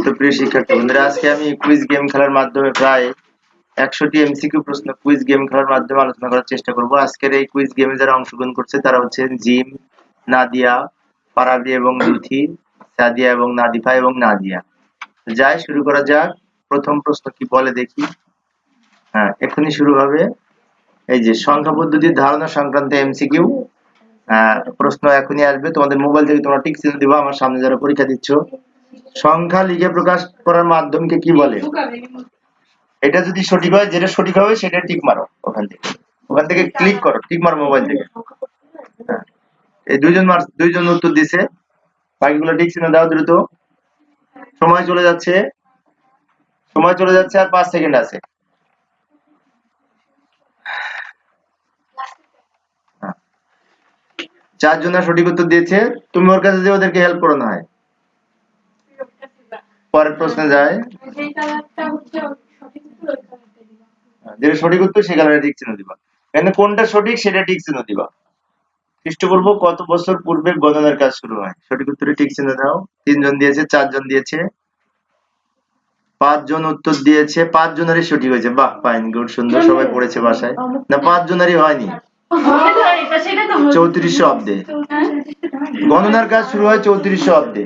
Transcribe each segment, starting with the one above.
তো প্রিয় শিক্ষার্থী বন্ধুরা, আজকে আমি কুইজ গেম খেলার মাধ্যমে প্রায় 100টি এমসিকিউ প্রশ্ন কুইজ গেম খেলার মাধ্যমে আলোচনা করার চেষ্টা করব। আজকের এই কুইজ গেমে যারা অংশগ্রহণ করছে তারা হচ্ছে জিম, নাদিয়া, পারাবি এবং জুথি, সাদিয়া এবং নাদিফা এবং নাদিয়া। যাই শুরু করা যাক। প্রথম প্রশ্ন কি বলে দেখি। হ্যাঁ, এখনই শুরু হবে। এই যে সংখ্যা পদ্ধতির ধারণা সংক্রান্ত এমসিকিউ প্রশ্ন এখনই আসবে। তোমাদের মোবাইল থেকে তোমরা টিক চিহ্ন দিবা। আমার সামনে যারা পরীক্ষা দিচ্ছ, সংখ্যা লিখে প্রকাশ করার মাধ্যমকে কি বলে? এটা যদি সঠিক হয়, যেটা সঠিক হবে সেটা টিক মারো। ওখান থেকে ক্লিক করো, টিক মারো মোবাইল থেকে। হ্যাঁ, এই দুইজন উত্তর দিছে, বাকিগুলো টিক চিহ্ন দাও দ্রুত। সময় চলে যাচ্ছে আর 5 সেকেন্ড আছে। হ্যাঁ, 4 জন সঠিক উত্তর দিয়েছে। তুমি ওর কাছে যে ওদেরকে হেল্প করো না হয়। পরের প্রশ্নে যায়। যেটা সঠিক উত্তর সে কালারে টিক চিহ্ন দিবা। এখানে কোনটা সঠিক সেটা টিক চিহ্ন দিবা। খ্রিস্টপূর্ব কত বছর পূর্বে গণনার কাজ শুরু হয়? সঠিক উত্তরে টিক চিহ্ন দাও। 3 জন দিয়েছে, 4 জন দিয়েছে, 5 জন উত্তর দিয়েছে। 5 জনেরই সঠিক হয়েছে। বাহ, ফাইন, গুড, সুন্দর, সবাই পড়েছে বাসায়। না, 5 জনেরই হয়নি। 3400 অব্দে গণনার কাজ শুরু হয়। 3400 অব্দে।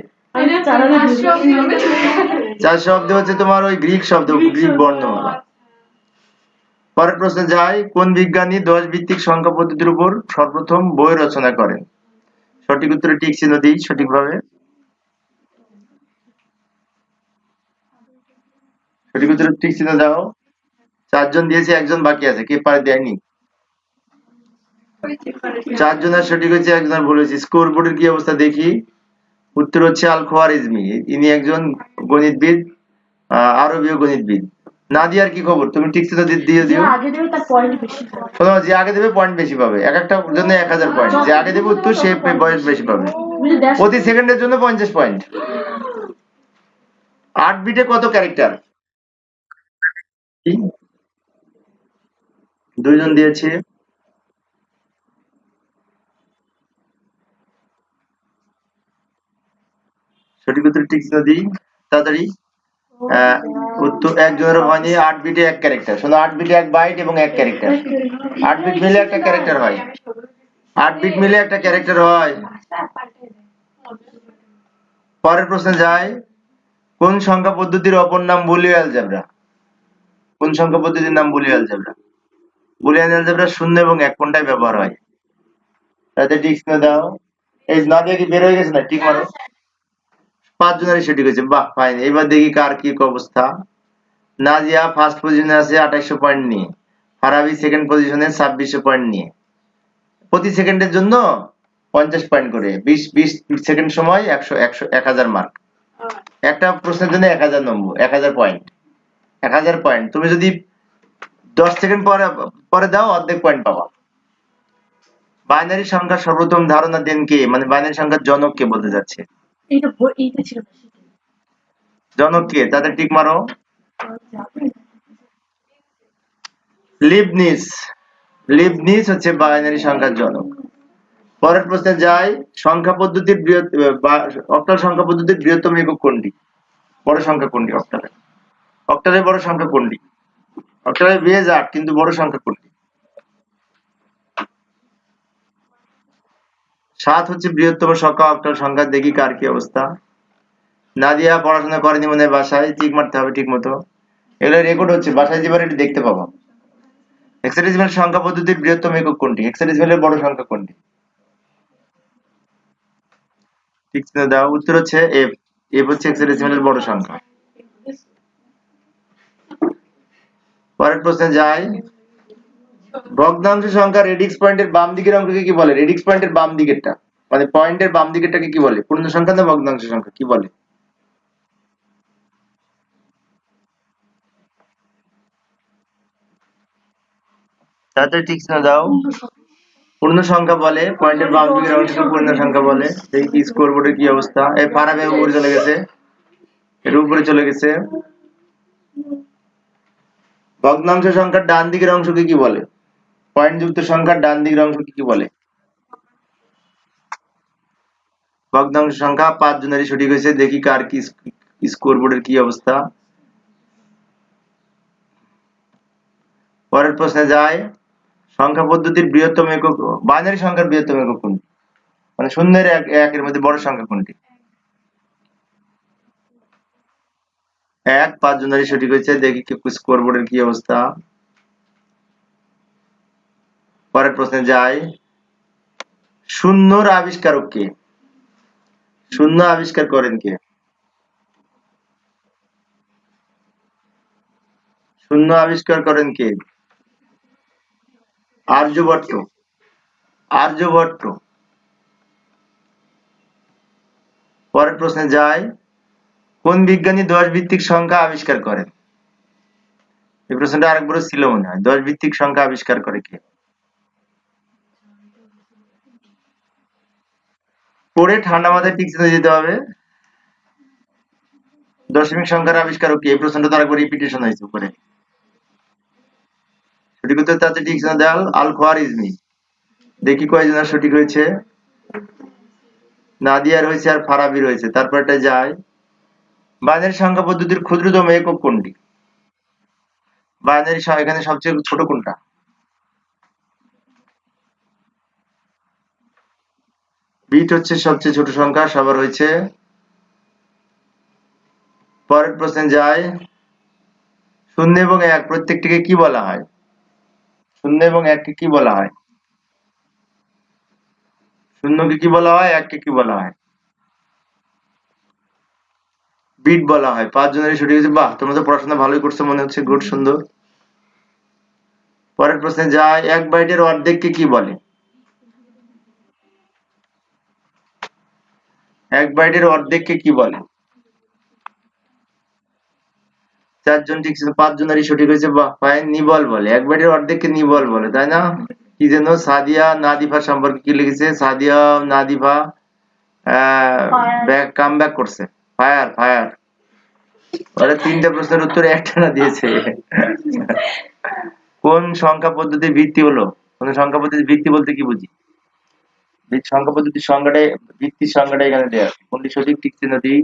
400 অব্দে হচ্ছে তোমার ওই গ্রিক শব্দ, গ্রিক বর্ণমালা। পরের প্রশ্নে যাই। কোন বিজ্ঞানী 10 ভিত্তিক সংখ্যা পদ্ধতির উপর সর্বপ্রথম বই রচনা করেন? সঠিক উত্তরে টিক চিহ্ন দিই সঠিকভাবে। সঠিক উত্তরে টিক চিহ্ন দাও। 4 জন দিয়েছে, 1 জন বাকি আছে। কে পারে দেয়নি? 4 জনের সঠিক হয়েছে, 1 জনের ভুল হয়েছে। স্কোর বোর্ডের কি অবস্থা দেখি। উত্তর হচ্ছে আল খোয়ারিজমি। ইনি একজন গণিতবিদ, আরবীয় গণিতবিদ। নাদিয়ার কি খবর? তুমি টিক চিহ্ন দিয়ে দিও। শোনো, যে আগে দেবে পয়েন্ট বেশি পাবে। এক একটা জন্য 1000 পয়েন্ট। যে আগে দেবে উত্তর সে পয়েন্ট বেশি পাবে। প্রতি সেকেন্ডের জন্য 50 পয়েন্ট। 8 বিটে কত ক্যারেক্টার? 2 জন দিয়েছে। সঠিক উত্তর টিক চিহ্ন দিই তাড়াতাড়ি। উত্তর 1 জনেরও হয়নি। 8 বিটে 1 ক্যারেক্টার। শোনো, 8 বিটে 1 বাইট এবং 1 ক্যারেক্টার। 8 বিট মিলে একটা ক্যারেক্টার হয়। 8 বিট মিলে একটা ক্যারেক্টার হয়। পরের প্রশ্নে যাই। কোন সংখ্যা পদ্ধতির অপর নাম বুলিয়ান অ্যালজেব্রা? কোন সংখ্যা পদ্ধতির নাম বুলিয়ান অ্যালজেব্রা? বুলিয়ান অ্যালজেব্রা 0 এবং 1 কোনটায় ব্যবহার হয়? তাতে টিক চিহ্ন দাও। এই নাদিয়া কি বের হয়ে গেছে? না, ঠিক মারো। 5 জনেরই সঠিক হয়েছে। বাহ, ফাইন। এবার দেখি কার কি অবস্থা। নাজিয়া ফার্স্ট পজিশনে আছে 2800 পয়েন্ট নিয়ে। ফারাবি সেকেন্ড পজিশনে 2600 পয়েন্ট নিয়ে। প্রতি সেকেন্ডের জন্য 50 পয়েন্ট করে। 20 সেকেন্ড সময় 1000 মার্ক। একটা প্রশ্নের জন্য 1000 নম্বর, 1000 পয়েন্ট। 1000 পয়েন্ট তুমি যদি 10 সেকেন্ড পরে দাও, অর্ধেক পয়েন্ট পাবা। বাইনারি সংখ্যার সর্বপ্রথম ধারণা দেন কে? মানে বাইনারি সংখ্যার জনক কে বলতে যাচ্ছে। জনক কে? তাদের টিক মারো। লিবনিজ হচ্ছে বাইনারি সংখ্যার জনক। পরের প্রশ্নে যাই। সংখ্যা পদ্ধতির অক্টাল সংখ্যা পদ্ধতির বৃহত্তম একক কোনটি? বড় সংখ্যা কোনটি অক্টালের? অক্টালের বড় সংখ্যা কোনটি? অক্টালের বেজ 8, কিন্তু বড় সংখ্যা কোনটি? 7 হচ্ছে বৃহত্তম সংখ্যা অক্টাল সংখ্যা। দেখি কার কি অবস্থা। নাদিয়া পড়াশোনা করেনি মনে হয়, বাসায় টিক মারতে হবে ঠিক মতো। এগুলো রেকর্ড হচ্ছে, বাসায় যেবার একটু দেখতে পাবো। হেক্সাডেসিমাল সংখ্যা পদ্ধতির বৃহত্তম একক কোনটি? হেক্সাডেসিমালের বড় সংখ্যা কোনটি? ঠিক দাও। উত্তর হচ্ছে এফ। এফ হচ্ছে হেক্সাডেসিমালের বড় সংখ্যা। পরের প্রশ্নে যাই। ভগ্নাংশ সংখ্যা রেডিক্স পয়েন্টের বাম দিকের অঙ্ককে কি বলে? রেডিক্স পয়েন্টের বাম দিকেরটা, মানে পয়েন্টের বাম দিকেরটাকে কি বলে? পূর্ণ সংখ্যা না ভগ্নাংশ সংখ্যা, কি বলে? তাড়াতাড়ি ঠিক না দাও। পূর্ণ সংখ্যা বলে। পয়েন্টের বাম দিকের অংশকে পূর্ণ সংখ্যা বলে। দেখি স্কোর বোর্ডের কি অবস্থা। এই ফারাবে উপরে চলে গেছে, এর উপরে চলে গেছে। ভগ্নাংশ সংখ্যার ডান দিকের অংশকে কি বলে? পয়েন্ট যুক্ত সংখ্যার ডান দিকের অংশকে কি বলে? ভগ্নাংশ সংখ্যা। 5 জনেরই সঠিক হয়েছে। দেখি কার কি স্কোরবোর্ডের কি অবস্থা। পরের প্রশ্নে যায়, সংখ্যা পদ্ধতির বৃহত্তম একক, বাইনারি সংখ্যার বৃহত্তম একক কোনটি, মানে শূন্যের একের মধ্যে বড় সংখ্যা কোনটি। 1, 5 জনেরই সঠিক হয়েছে। দেখি স্কোরবোর্ডের কি অবস্থা। পরের প্রশ্নে যাই, শূন্যর আবিষ্কারক কে, শূন্য আবিষ্কার করেন কে, শূন্য আবিষ্কার করেন কে, আর্যভট্ট, আর্যভট্ট। পরের প্রশ্নে যাই, কোন বিজ্ঞানী 10 ভিত্তিক সংখ্যা আবিষ্কার করেন। এই প্রশ্নটা আরেকবার ছিল মনে হয়। 10 ভিত্তিক সংখ্যা আবিষ্কার করে কে। পড়ে ঠান্ডা মাথায় ঠিক চিনে যেতে হবে। দশমিক সংখ্যার আবিষ্কারক কে, এই প্রশ্নটা তো আরেকবার রিপিটেশন হয়েছে উপরে। সঠিক উত্তর তাতে ঠিক চিনে দেওয়া আল খোয়ারিজমি। দেখি কয়জনের সঠিক হয়েছে। নাদিয়ার হয়েছে আর ফারাবির হয়েছে। তারপরটা যায়, বাইনারি সংখ্যা পদ্ধতির ক্ষুদ্রতম একক কোনটি। বাইনারি এখানে সবচেয়ে ছোট কোনটা। বিট হচ্ছে সবচেয়ে ছোট সংখ্যা, সবার হয়েছে। পরের প্রশ্নে যায়, শূন্য এবং এক প্রত্যেকটিকে কি বলা হয়, শূন্য এবং এককে কি বলা হয়, শূন্যকে কি বলা হয়, এককে কি বলা হয়। বিট বলা হয়। 5 জনেরই সঠিক হয়েছে। বাহ, তোমরা তো পড়াশোনা ভালোই করছো মনে হচ্ছে, গুড, সুন্দর। পরের প্রশ্নে যায়, 1 বাইটের অর্ধেককে কি বলে, 1 বাইটের অর্ধেককে কি বলে। 4 জন ঠিক ছিল, 5 জনেরই সঠিক হয়েছে। বাহ, ফাইন, নিবল বলে। 1 বাইটের অর্ধেককে নিবল বলে, তাই না। কি যেন সাদিয়া নাদিফা সম্পর্কে কি লিখেছে, সাদিয়া নাদিফা কাম ব্যাক করছে, ফায়ার ফায়ার। ওরা 3টা প্রশ্নের উত্তরে একটা না দিয়েছে। কোন সংখ্যা পদ্ধতির ভিত্তি হলো, কোন সংখ্যা পদ্ধতির ভিত্তি বলতে কি বুঝি। সংখ্যা পদ্ধতির সংজ্ঞাটাই, ভিত্তির সংজ্ঞাটা এখানে দেয়া আছে। কোনটি সঠিক ঠিক চিহ্ন দিই।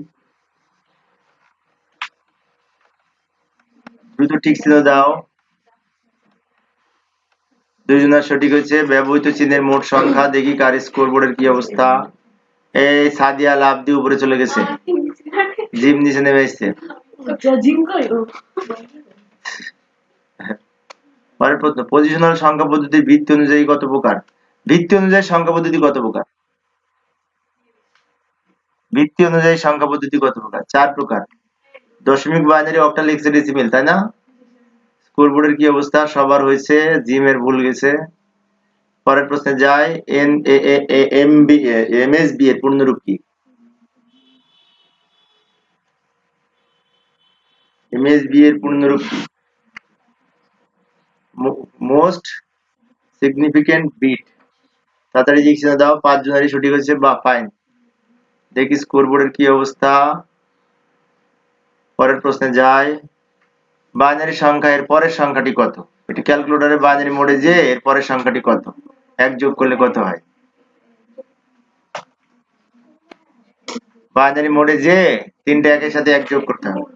দ্রুত ঠিক চিহ্ন দাও। 2 জনের সঠিক হয়েছে। ব্যবহৃত চিহ্নের মোট সংখ্যা। দেখি কার স্কোরবোর্ডের কি অবস্থা। এই সাদিয়া লাভ দিয়ে উপরে চলে গেছে, জিম নিচে নেমে এসছে। পরের প্রশ্ন, পজিশনাল সংখ্যা পদ্ধতির ভিত্তি অনুযায়ী কত প্রকার। ভিত্তি অনুযায়ী সংখ্যা পদ্ধতি কত প্রকার, ভিত্তি অনুযায়ী সংখ্যা পদ্ধতি কত প্রকার। 4 প্রকার। দশমিক, বাইনারি, অক্টাল, হেক্সাডেসিমেল, তাই না। স্কোরবোর্ডের কি অবস্থা, সবার হয়েছে, জিমের ভুল গেছে। পরের প্রশ্নে যাই, এমএসবি এর পূর্ণরূপ কি। এমএসবি এর পূর্ণরূপ কি, মোস্ট সিগনিফিকেন্ট বিট। তাড়াতাড়ি চিহ্ন দাও। 5 জনেরই সঠিক হয়েছে। বা ফাইন। দেখি স্কোরবোর্ডের কি অবস্থা। পরের প্রশ্নে যাই, বাইনারি সংখ্যা এর পরের সংখ্যাটি কত। এটি ক্যালকুলেটরে বাইনারি মোডে যে এর পরের সংখ্যাটি কত, 1 যোগ করলে কত হয়। বাইনারি মোডে যে 3টা একের সাথে 1 যোগ করতে হবে।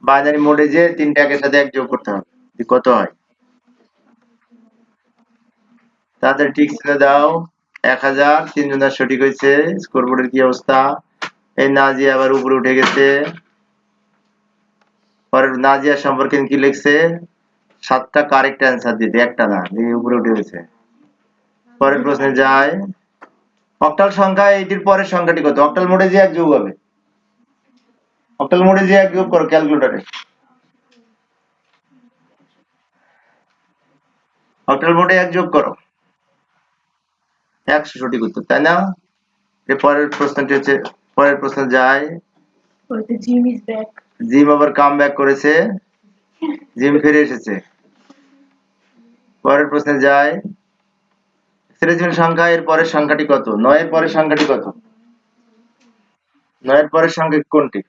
বাইনারি মোডে যে 3টা একের সাথে 1 যোগ করতে হবে, কত হয়। তাদের ঠিক চিহ্ন দাও। 1000। 3 জনের সঠিক হয়েছে। স্কোরবোর্ডের কি অবস্থা। এই নাজিয়া আবার উপরে উঠে গেছে। পরের নাজিয়া সম্পর্কে কি লিখছে, 7টা কারেক্ট অ্যান্সার দিতে, একটা না, দিয়ে উপরে উঠে গেছে। পরের প্রশ্নে যায়, অক্টাল সংখ্যা এটির পরের সংখ্যাটি কত। অক্টাল মোডে যে 1 যোগ হবে, অক্টাল মোডে যে 1 যোগ করো ক্যালকুলেটরে। অক্টাল মোডে 1 যোগ করো, 100 সঠিক উত্তর, তাই না। এর পরের প্রশ্নটি হচ্ছে, পরের প্রশ্ন যায়, জিম আবার কাম ব্যাক করেছে, জিম ফিরে এসেছে। পরের প্রশ্নে যায়, সিরিজের সংখ্যা এর পরের সংখ্যাটি কত। 9 এর পরের সংখ্যাটি কত, 9 এর পরের সংখ্যা কোনটি।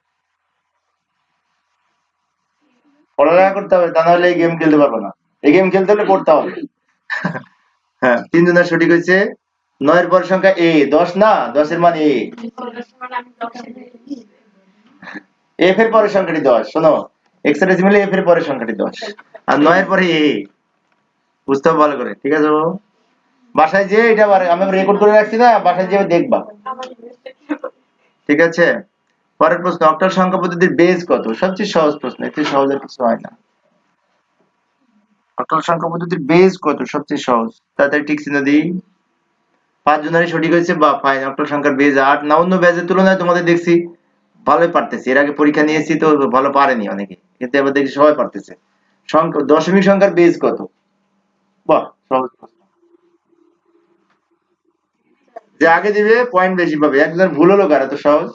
পড়ালেখা করতে হবে, তা নাহলে এই গেম খেলতে পারবো না। এই গেম খেলতে হলে পড়তে হবে। হ্যাঁ, 3 জনের সঠিক হয়েছে। 9 এর পরের সংখ্যা এ, 10 না, 10 এর মান এ। এফ এর পরের সংখ্যাটি 10, শোনো হেক্সাডেসিমালে এফ এর পরের সংখ্যাটি 10 আর 9 এর পরে এ। বুঝতে হবে ভালো করে, ঠিক আছে বাবু? বাসায় যে এটা আমি রেকর্ড করে রাখছি না, বাসায় যেয়ে দেখবা, ঠিক আছে? পরের প্রশ্ন, অক্টাল সংখ্যা পদ্ধতির বেজ কত? সবচেয়ে সহজ প্রশ্ন, এতে সহজ আর কিছু হয় না। অক্টাল সংখ্যা পদ্ধতির বেজ কত? সবচেয়ে সহজ, তাড়াতাড়ি টিক চিহ্ন দিই। 5 জনেরই সঠিক হয়েছে, বা ফাইন। অক্টাল সংখ্যার বেজ 8। না অন্য বেজের তুলনায় তোমাদের দেখছি ভালোই পারতেছে, এর আগে পরীক্ষা নিয়েছি তো ভালো পারেনি অনেকে, কিন্তু এবার দেখছি সবাই পারতেছে। সংখ্যা দশমিক সংখ্যার বেজ কত? বাহ, সহজ প্রশ্ন। যে আগে দিবে পয়েন্ট বেশি পাবে। একজন ভুল হলো কার? এত সহজ।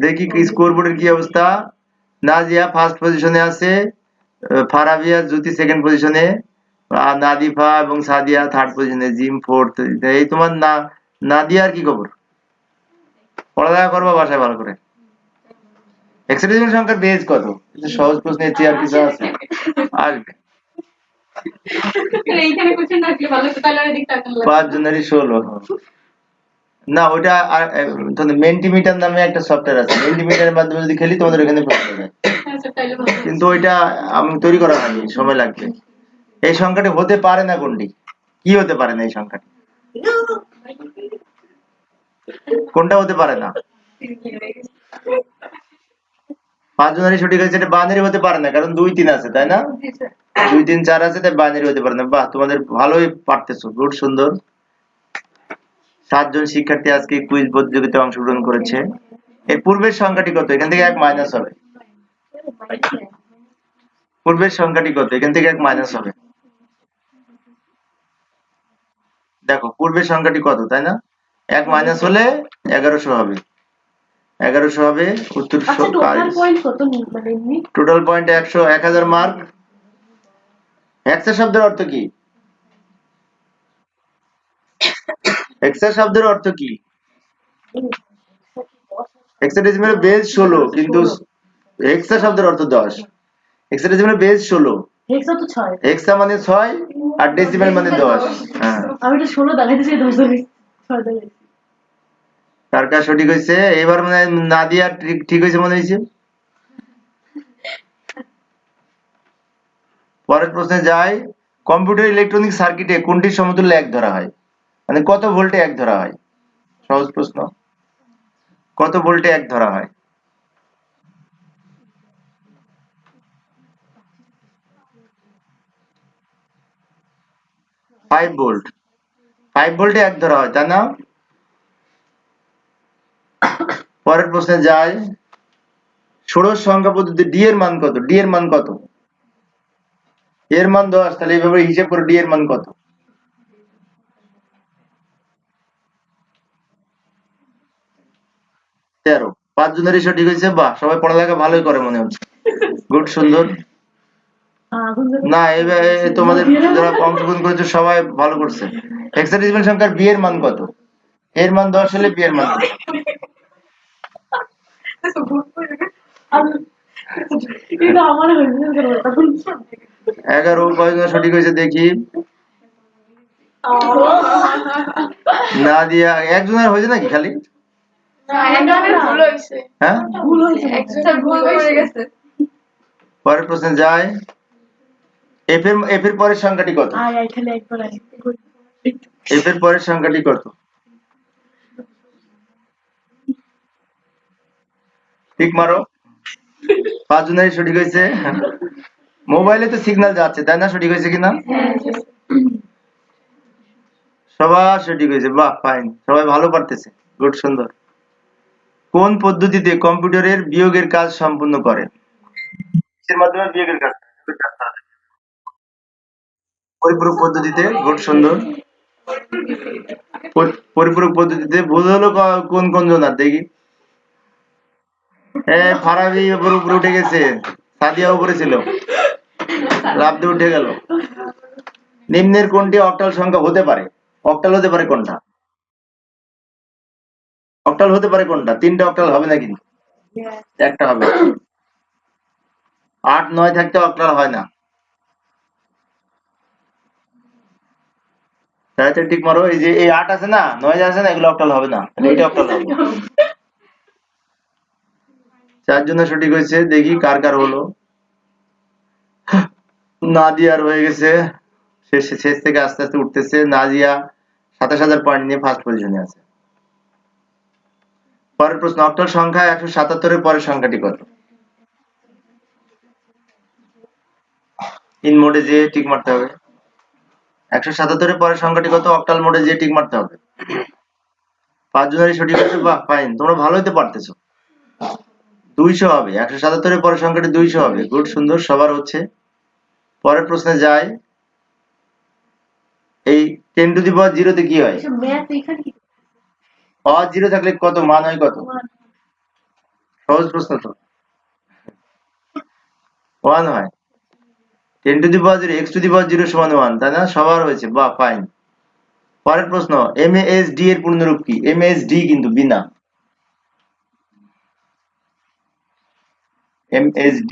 দেখি কি স্কোর বোর্ডের কি অবস্থা। নাজিয়া ফার্স্ট পজিশনে আছে, ফারাবিয়া জ্যোতি সেকেন্ড পজিশনে, নাদিফা এবং সাদিয়া থার্ড পজিশনে, জিম ফোর্থ। এই তোমার নাদিয়ার কি খবর? পড়ালেখা করবা বাসায় ভালো করে। হেক্সাডেসিমাল সংখ্যার বেজ কত? এটা সহজ প্রশ্ন, এর চেয়ে আর কিছু আছে? আসবে। 5 জনেরই 16। না ওইটা মেন্টিমিটার নামে একটা সফটওয়্যার আছে, মেন্টিমিটারের মাধ্যমে যদি খেলি তোমাদের ওখানে প্রশ্ন যায়, কিন্তু ওইটা আমি তৈরি করা হয়নি, সময় লাগবে। এই সংখ্যাটি হতে পারে না কোনটি? কি হতে পারে না এই সংখ্যাটি? কোনটা হতে পারে না? 5 জনেরই সঠিক হয়েছে, এটা বাইনারি হতে পারে না, কারণ 2 3 আছে, তাই না? 2 3 4 আছে, তাই বাইনারি হতে পারে না। বাহ, তোমাদের ভালোই পারতেছো, গুড, সুন্দর। 7 জন শিক্ষার্থী আজকে কুইজ প্রতিযোগিতায় অংশগ্রহণ করেছে। এর পূর্বের সংখ্যাটি কত? এখান থেকে 1 মাইনাস হবে। পূর্বের সংখ্যাটি কত? এখান থেকে 1 মাইনাস হবে। দেখো পূর্বের সংখ্যাটি কত, তাই না? 1 মাইনাস হলে 1100 হবে। 1100 হবে উত্তর। Total point 100, 1000 mark. হেক্সা শব্দের অর্থ কি? হেক্সা শব্দের অর্থ কি? হেক্সাডেসিমালের বেজ 16, কিন্তু হেক্সা শব্দের অর্থ 10। হেক্সাডেসিমালের বেজ 16, হেক্সা মানে 6 আর ডেসিমাল মানে 10। হ্যাঁ, আমি তো 16 দেখাইতেছি, 10 দেখাইছি, 6 দেখাইছি। কার কার সঠিক হয়েছে? এবার মানে নাদিয়া ঠিক হয়েছে মনে হয়েছে। পরের প্রশ্নে যাই। কম্পিউটার ইলেকট্রনিক সার্কিটে কোনটির সমতুল্য 1 ধরা হয়? মানে কত ভোল্টে 1 ধরা হয়? সহজ প্রশ্ন। কত ভোল্টে 1 ধরা হয়? 5 ভোল্ট। 5 ভোল্টে 1 ধরা হয়, তাই না? পরের প্রশ্নে যাই। ষোড়শ সংখ্যা পদ্ধতি ডি এর মান কত? ডি এর মান কত? এর মান 10, তাহলে এইভাবে হিসাব করে ডি এর মান কত? 13। 5 জনেরই সঠিক হয়েছে, বাহ, সবাই পড়ালেখা ভালোই করে মনে হচ্ছে, গুড, সুন্দর। না এবার তোমাদের যারা অংশগ্রহণ করেছে সবাই ভালো করছে। হেক্সাডেসিমাল সংখ্যার বি এর মান কত? এর মান 10 হলে বি এর মান কত? 11। কয়জন সঠিক হয়েছে দেখি। নাদিয়া একজনের হয়েছে নাকি খালি? হ্যাঁ, পরের প্রশ্নে যাই। এফ এর পরের সংখ্যাটি কত? এফ এর পরের সংখ্যাটি কত? ঠিক মারো। 5 জনেরই সঠিক হয়েছে। মোবাইলে তো সিগন্যাল যাচ্ছে, তাই না? সঠিক হয়েছে কিনা? সবার সঠিক হয়েছে, বাহ, ফাইন, সবাই ভালো পারতেছে, গুড, সুন্দর। কোন পদ্ধতিতে কম্পিউটারের বিয়োগের কাজ সম্পূর্ণ করে? কিসের মাধ্যমে বিয়োগের কাজ? পরিপূরক পদ্ধতিতে, গুড, সুন্দর। পরিপূরক পদ্ধতিতে। ভুল হলো কোন কোন জনার দেখি। ফারাবি উপরে উপরে উঠে গেছে, সাদিয়া উপরে ছিল, লাফ দিয়ে উঠে গেল। নিম্নের কোনটি অক্টাল সংখ্যা হতে পারে? অক্টাল হতে পারে কোনটা? অক্টাল হতে পারে কোনটা? 3টা অক্টাল হবে না কিন্তু, একটা হবে। 8 9 থাকতে অক্টাল হয় না। তাহলে ঠিক মারো। এই যে এই 8 আছে না, 9 আছে না, এগুলো অক্টাল হবে না, এইটা অক্টাল হবে। চারজনের সঠিক হয়েছে, দেখি কার কার হলো। নাদিয়ার হয়ে গেছে, শেষ থেকে আস্তে আস্তে উঠতেছে। নাজিয়া ২৭,০০০ পয়েন্ট নিয়ে ফার্স্ট পজিশনে আছে। পরের প্রশ্ন, অক্টাল সংখ্যা ১৭৭ পরের সংখ্যাটি কত? ইন মোডে যে টিক মারতে হবে। ১৭৭ পরের সংখ্যাটি কত? অক্টাল মোডে যে টিক মারতে হবে। ৫ জনেরই সঠিক হয়েছে, বাহ ফাইন, তোমরা ভালোই তো পারতেছো। ২০০ হবে, ১৭৭ পরের সংখ্যাটি ২০০ হবে। গুড, সুন্দর, সবার হচ্ছে। পরের প্রশ্নে যাই। এই 10 টু দি পাওয়ার 0 তে কি হয়? অ0 থাকলে কত মান হয়? কত? সহজ প্রশ্ন তো, 1 হয়। 10 to the power 0, x to the power 0 সমান 1, তাই না? সবার হয়েছে, বাহ ফাইন। পরের প্রশ্ন, MASD এর পূর্ণরূপ কি? MSD কিন্তু বিনা। MSD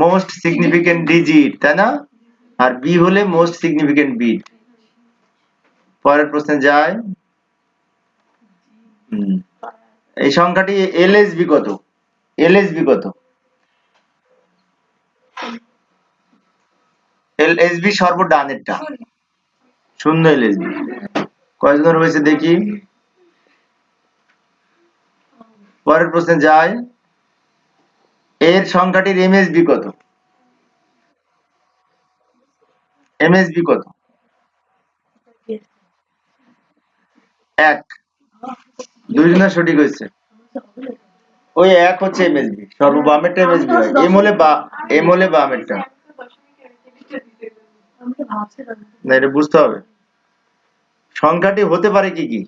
মোস্ট সিগনিফিকেন্ট ডিজিট, তাই না? আর বি হলে মোস্ট সিগনিফিকেন্ট বিট। পরের প্রশ্নে যায়। এই সংখ্যাটি LSB কত? LSB কত? LSB সর্বডানেরটা, শূন্য LSB। কয়জনের হয়েছে দেখি। পরের প্রশ্নে যায়। এর সংখ্যাটির MSB কত? MSB কত? 1। দুইজনের সঠিক হয়েছে। ওই 1 হচ্ছে MSB, সর্ববামেরটা MSB হয়। এম হলে বামেরটা। না, এটা বুঝতে হবে। সংখ্যাটি হতে পারে কি কি?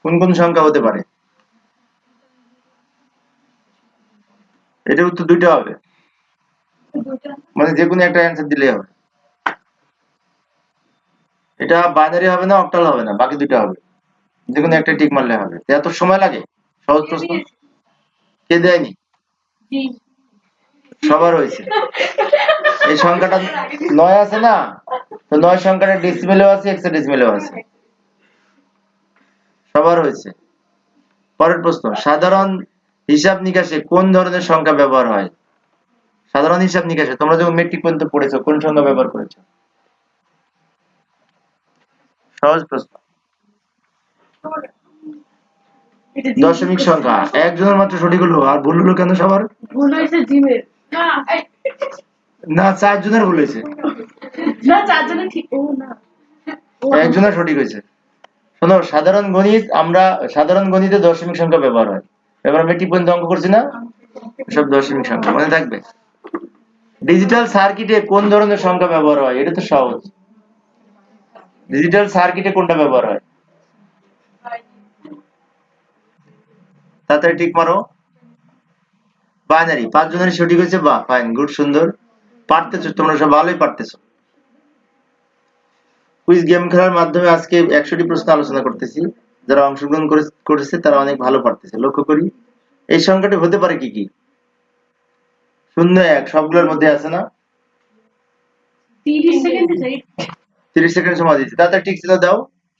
কোন কোন সংখ্যা হতে পারে? এটার উত্তর দুইটা হবে, মানে যে কোনো একটা অ্যান্সার দিলেই হবে। এটা বাইনারি হবে না, অক্টাল হবে না, বাকি দুইটা হবে। যে কোনো একটা টিক মারলে হবে। এত সময় লাগে? সহজ প্রশ্ন। কে দেয়নি? সবার হয়েছে। এই সংখ্যাটা 9 আছে না, তো 9 সংখ্যাটা ডেসিমেলেও আছে, হেক্সাডেসিমেলেও আছে। সবার হয়েছে। পরের প্রশ্ন, সাধারণ হিসাব নিকাশে কোন ধরনের সংখ্যা ব্যবহার হয়? সাধারণ হিসাব নিকাশে তোমরা যখন মেট্রিক পর্যন্ত পড়েছো, কোন সংখ্যা ব্যবহার করেছো? সহজ প্রশ্ন। দশমিক সংখ্যা। একজনের মাত্র সঠিক হলো, আর ভুল হলো কেন সবার? ভুল হয়েছে জিমের। না, 4 জনের ভুল হয়েছে। না, 4 জনের ঠিক। ও না, একজনের সঠিক হয়েছে। শোনো, সাধারণ গণিতে দশমিক সংখ্যা ব্যবহার হয়। এবার মেট্রিক পর্যন্ত অঙ্ক করছি না, সব দশমিক সংখ্যা মনে থাকবে। ডিজিটাল সার্কিটে কোন ধরনের সংখ্যা ব্যবহার হয়? এটা তো সহজ। ডিজিটাল সার্কিটে কোনটা ব্যবহার হয়? তাড়াতাড়ি টিক মারো। বাইনারি। 5 জনের সঠিক হয়েছে, বাহ ফাইন, গুড, সুন্দর, পারতেছো তোমরা, সব ভালোই পারতেছো। কুইজ গেম খেলার মাধ্যমে আজকে 100টি প্রশ্ন আলোচনা করতেছি। যারা অংশগ্রহণ করেছে তারা অনেক ভালো পারতেছে। লক্ষ্য করি এই সংখ্যাটি হতে পারে কি কি? 0, 1 সবগুলোর মধ্যে আছে না? 30 সেকেন্ডে যাই। 30 সেকেন্ড সময় দিচ্ছি, তাড়াতাড়ি টিক চিহ্ন দাও।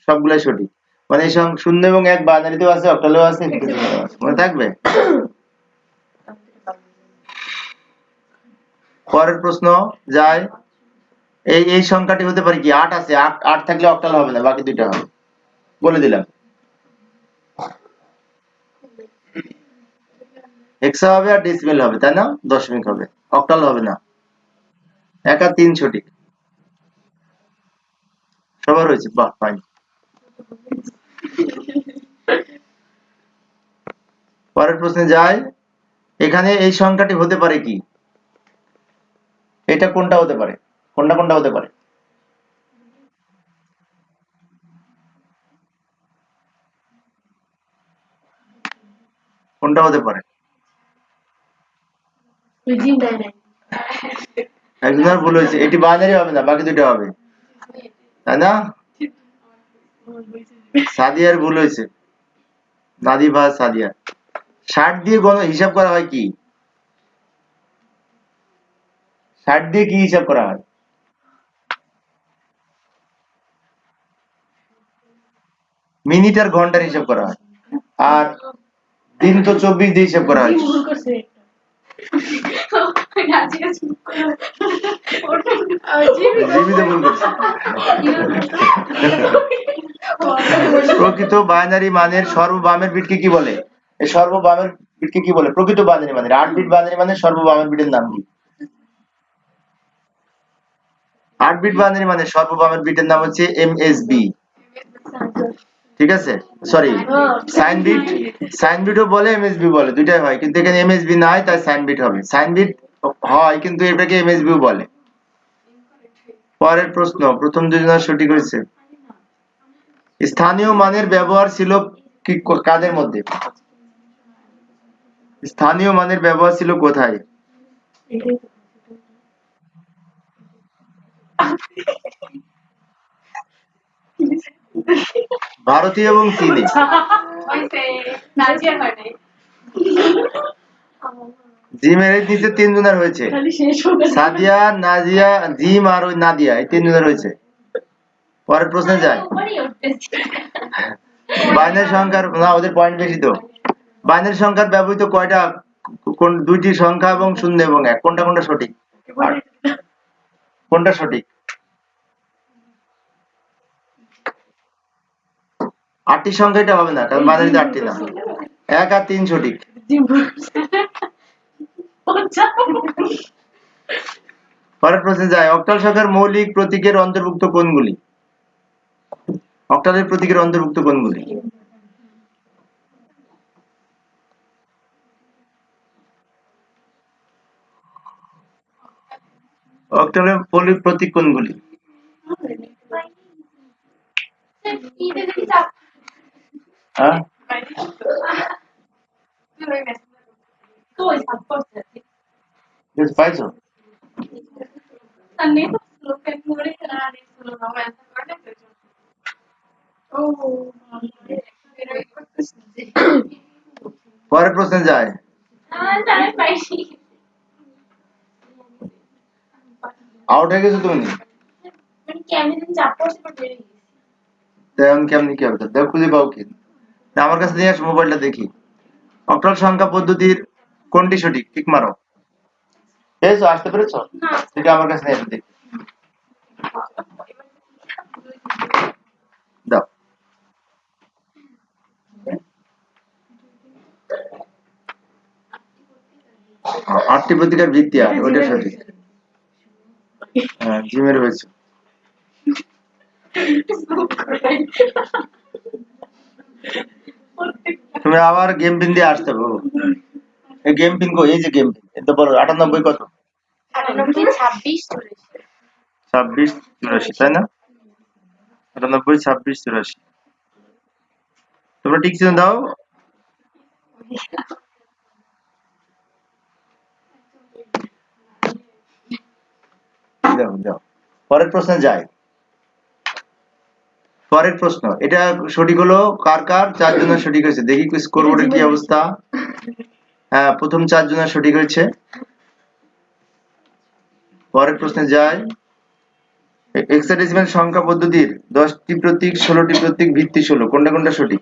সবগুলাই সঠিক, মানে এই 0 এবং 1 বাইনারিতেও আছে, অক্টালেও আছে, হেক্সাডেসিমেলেও আছে, মনে থাকবে। পরের প্রশ্ন যায়। এই সংখ্যাটি হতে পারে কি? 8 আছে, 8 থাকলে অক্টাল হবে না, বাকি দুইটা হবে, বলে দিলাম। হেক্সা হবে আর ডেসিমেল হবে, তাই না? দশমিক হবে, অক্টাল হবে না। 1 আর 3 সঠিক, সবার হয়েছে, বাহ ফাইন। পরের প্রশ্নে যাই। এখানে এই সংখ্যাটি হতে পারে কি? এটা কোনটা হতে পারে? কোনটা কোনটা হতে পারে? কোনটা হতে পারে? জিম দেয় নাই। একজনের ভুল হয়েছে, এটি বাইনারি হবে না, বাকি দুটো হবে, তাই না? সাদিয়ার ভুল হয়েছে, নাদিভা সাদিয়া। 60 দিয়ে হিসাব করা হয় কি? 60 দিয়ে কি হিসাব করা হয়? মিনিট আর ঘন্টার হিসাব করা হয়। আর 3 তো 24 দিয়ে হিসাব করা জিম হয়েছে। ভুল করছে জিমই তো ভুল করছে। প্রকৃত বাইনারি মানের সর্ববামের বিটকে কি বলে? এই সর্ববামের বিটকে কি বলে? প্রকৃত বাইনারি মানের 8 বিট বাইনারি মানের সর্ববামের বিটের নাম কি? 8 বিট বাইনারি মানের সর্ববামের বিটের নাম হচ্ছে এমএসবি। ঠিক আছে, সরি, সাইন বিটও বলে এমএসবি বলে, দুইটাই হয়, কিন্তু এখানে এমএসবি নাই তাই সাইন বিট হবে। সাইন বিট হয় কিন্তু এটাকে এমএসবিও বলে। পরের প্রশ্ন, প্রথম দুজনের সঠিক হয়েছে। স্থানীয় মানের ব্যবহার ছিল কি কাদের মধ্যে? স্থানীয় মানের ব্যবহার ছিল কোথায়? ভারতীয় এবং চীনে। জিমের এই নিচে 3 জনের হয়েছে, সাদিয়া, নাজিয়া, জিম আর ওই নাদিয়া, এই 3 জনের হয়েছে। পরের প্রশ্নে যায়। বাইনারি সংখ্যার না, ওদের পয়েন্ট বেশি তো। বাইনারি সংখ্যার ব্যবহৃত কয়টা, কোন দুইটি সংখ্যা এবং 0 এবং 1, কোনটা কোনটা সঠিক? কোনটা সঠিক? 8টি সংখ্যা, এটা হবে না কারণ বাইনারিতে 8টি না। 1 আর 3 সঠিক। পরের প্রশ্নে যায়। অক্টাল সংখ্যার মৌলিক প্রতীকের অন্তর্ভুক্ত কোনগুলি? অক্টালের প্রতীকের অন্তর্ভুক্ত কোনগুলি? অক্টালের মৌলিক প্রতীক কোনগুলি? হ্যাঁ, পাইছো? পরের প্রশ্নে যায়। আউট হয়ে গেছো তুমি? তেমন কেমনি কি হবে? দেখো খুঁজে পাও কি না, আমার কাছে নিয়ে আসো মোবাইলটা দেখি। অক্টাল সংখ্যা পদ্ধতির কোনটি সঠিক? ঠিক মারো। পেয়েছো? আসতে পেরেছো? ঠিক, আমার কাছে নিয়ে এসো দেখি। দাও। আটটি প্রতিকার ভিত্তি, আর ওইটা সঠিক। হ্যাঁ, জিমের হয়েছে। তুমি আবার গেম পিন দিয়ে আসতে হবে। এই গেম পিন কই? এই যে গেম পিন, এটা বলো 98 কত? 26 84, তাই না? 98 26 84। তোমরা ঠিক ছিল, দাও। দাও দাও। পরের প্রশ্নে যাই। পরের প্রশ্ন, এটা সঠিক হলো কার কার? 4 জনের সঠিক হয়েছে। দেখি স্কোরবোর্ডের কি অবস্থা। হ্যাঁ, প্রথম 4 জনের সঠিক হয়েছে। পরের প্রশ্নে যাই। হেক্সাডেসিমাল সংখ্যা পদ্ধতির 10টি প্রতীক, 16টি প্রতীক, ভিত্তি 16, কোনটা কোনটা সঠিক?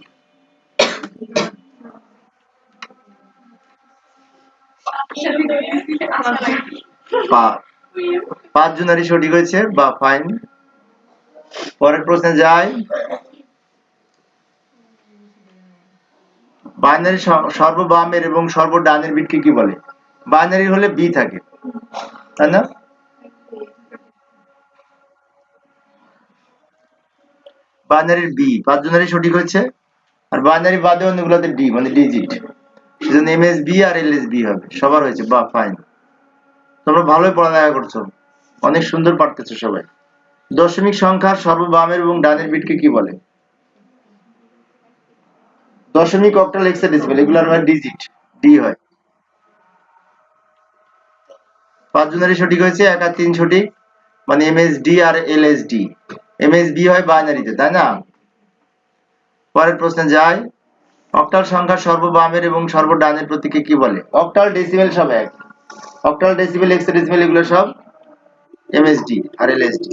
5 জনেরই সঠিক হয়েছে, বা ফাইন। পরের প্রশ্নে যাই। বাইনারি সর্ববামের এবং সর্বডানের বিটকে কি বলে? বাইনারি হলে বি থাকে, তাই না? বাইনারির বি 5 জনেরই সঠিক হয়েছে, আর বাইনারি বাদে অন্যগুলোতে ডি, মানে ডিজিট, সেজন্য এমএসবি আর এলএসবি হবে। সবার হয়েছে, বা ফাইন। তোমরা ভালোই পড়ালেখা করছো, অনেক সুন্দর পারতেছো সবাই। দশমিক সংখ্যার সর্ববামের এবং ডানের বিটকে কি বলে? দশমিক, অক্টাল, হেক্সাডেসিমাল, এগুলোর হয় ডিজিট, ডি হয়। 5 জনেরই সঠিক হয়েছে, 1 আর 3 সঠিক, মানে এমএসডি আর এলএসডি। এমএসবি হয় বাইনারিতে, তাই না? পরের প্রশ্নে যাই। অক্টাল সংখ্যার সর্ববামের এবং সর্বডানের প্রতীককে কি বলে? অক্টাল, ডেসিমেল সব এক। অক্টাল, ডেসিমেল, হেক্সাডেসিমাল এগুলো সব এমএসডি আর এলএসডি।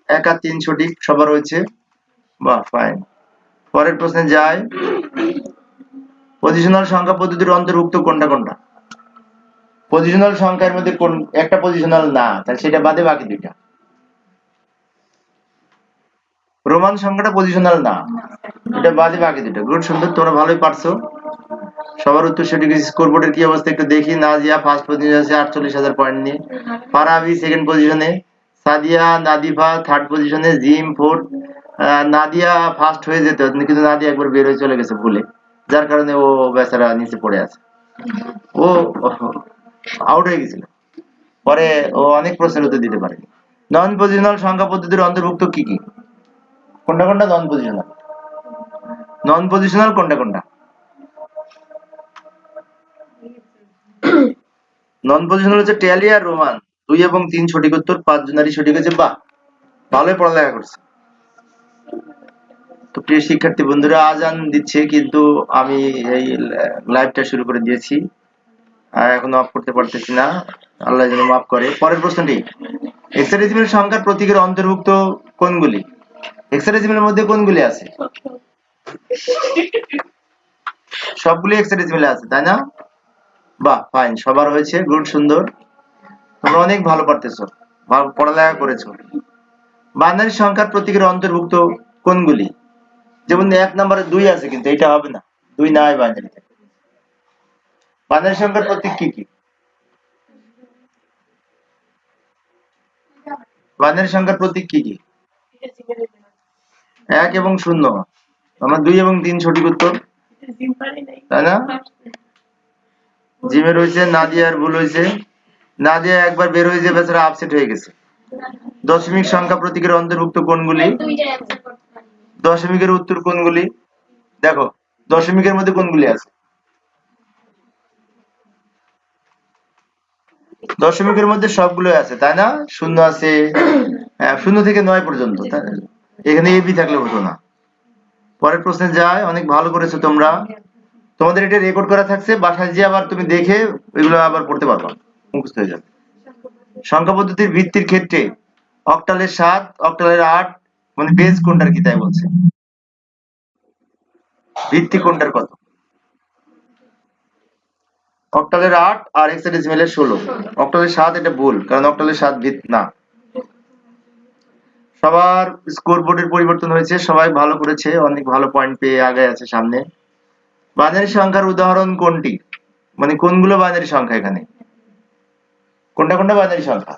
1 আর 3 সঠিক, সবার হয়েছে, বাহ ফাইন। পরের প্রশ্নে যাই। পজিশনাল সংখ্যা পদ্ধতির অন্তর্ভুক্ত কোনটা কোনটা? পজিশনাল সংখ্যার মধ্যে কোন একটা পজিশনাল না, তাহলে সেটা বাদে বাকি দুইটা। রোমান সংখ্যাটা পজিশনাল না, এটা বাদে বাকি দুটো। গুড, সুন্দর, তোমরা ভালোই পারছো। সবার উত্তর সঠিক। স্কোরবোর্ডের কি অবস্থা একটু দেখি। নাজিয়া ফার্স্ট পজিশনে আছে 48,000 পয়েন্ট নিয়ে, ফারাবি সেকেন্ড পজিশনে, সাদিয়া নাদিফা থার্ড পজিশনে, জিম ফোর্থ। নাদিয়া ফার্স্ট হয়ে যেত, কিন্তু নাদিয়া একবার বের হয়ে চলে গেছে ভুলে, যার কারণে ও বেচারা নিচে পড়ে আছে। ও আউট হয়ে গেছিল, পরে ও অনেক প্রশ্নের উত্তর দিতে পারেনি। নন পজিশনাল সংখ্যা পদ্ধতির অন্তর্ভুক্ত কি কি? কোনটা কোনটা নন পজিশনাল? নন পজিশনাল কোনটা কোনটা? নন পজিশনাল হচ্ছে ট্যালি আর রোমান। 2 এবং 3 সঠিক উত্তর, 5 জনেরই সঠিক হয়েছে। বাহ, ভালোই পড়ালেখা করছে। তো প্রিয় শিক্ষার্থী বন্ধুরা, আজান দিচ্ছে কিন্তু আমি এই লাইভটা শুরু করে দিয়েছি, আর এখন অফ করতে পারতেছি না, আল্লাহ যেন মাফ করে। পরের প্রশ্নটি, হেক্সাডেসিমাল সংখ্যার প্রতীকের অন্তর্ভুক্ত কোনগুলি? হেক্সাডেসিমালের মধ্যে কোনগুলি আছে? সবগুলি হেক্সাডেসিমালে আছে, তাই না? বাহ, ফাইন, সবার হয়েছে। গুড, সুন্দর, তোমরা অনেক ভালো পারতেছো, ভালো পড়ালেখা করেছো। বাইনারি সংখ্যার প্রতীকের অন্তর্ভুক্ত কোনগুলি? যেমন 1 নম্বরে 2 আছে, কিন্তু এটা হবে না, 2 নাই বাইনারিতে। বাইনারি সংখ্যার প্রতীক কি কি? বাইনারি সংখ্যার প্রতীক কি কি? 1 এবং 0। আমার 2 এবং 3 সঠিক উত্তর, তাই না? জিমে রয়েছে, নাদিয়ার ভুল হয়েছে, নাদিয়া একবার বের হয়ে যে বেচারা আপসেট হয়ে গেছে। দশমিক সংখ্যা প্রতীকের অন্তর্ভুক্ত কোনগুলি? দশমিকের উত্তর কোনগুলি? দেখো, দশমিকের মধ্যে কোনগুলি আছে? দশমিকের মধ্যে সবগুলোই আছে, তাই না? 0 আছে, 0 থেকে 9 পর্যন্ত, তাই না? এখানে এবি থাকলে হতো না। পরের প্রশ্নে যায়, অনেক ভালো করেছো তোমরা। তোমাদের এটা রেকর্ড করা থাকছে, বাসায় গিয়ে আবার তুমি দেখে এগুলো আবার পড়তে পারবা, মুখস্থ হয়ে যাবে। সংখ্যা পদ্ধতির ভিত্তির ক্ষেত্রে অক্টালের 7, অক্টালের 8, মানে বেস কোনটার কি তাই বলছে, ভিত্তি কোনটার কত? অক্টালের 8 আর হেক্সাডেসিমালের 16। অক্টালের 7 এটা ভুল, কারণ অক্টালের 7 ভিত্তি না। সবার স্কোরবোর্ডের পরিবর্তন হয়েছে, সবাই ভালো করেছে, অনেক ভালো পয়েন্ট পেয়ে আগে আছে সামনে। বাইনারি সংখ্যার উদাহরণ কোনটি? মানে কোনগুলো বাইনারি সংখ্যা এখানে? কোনটা কোনটা বাইনারি সংখ্যা?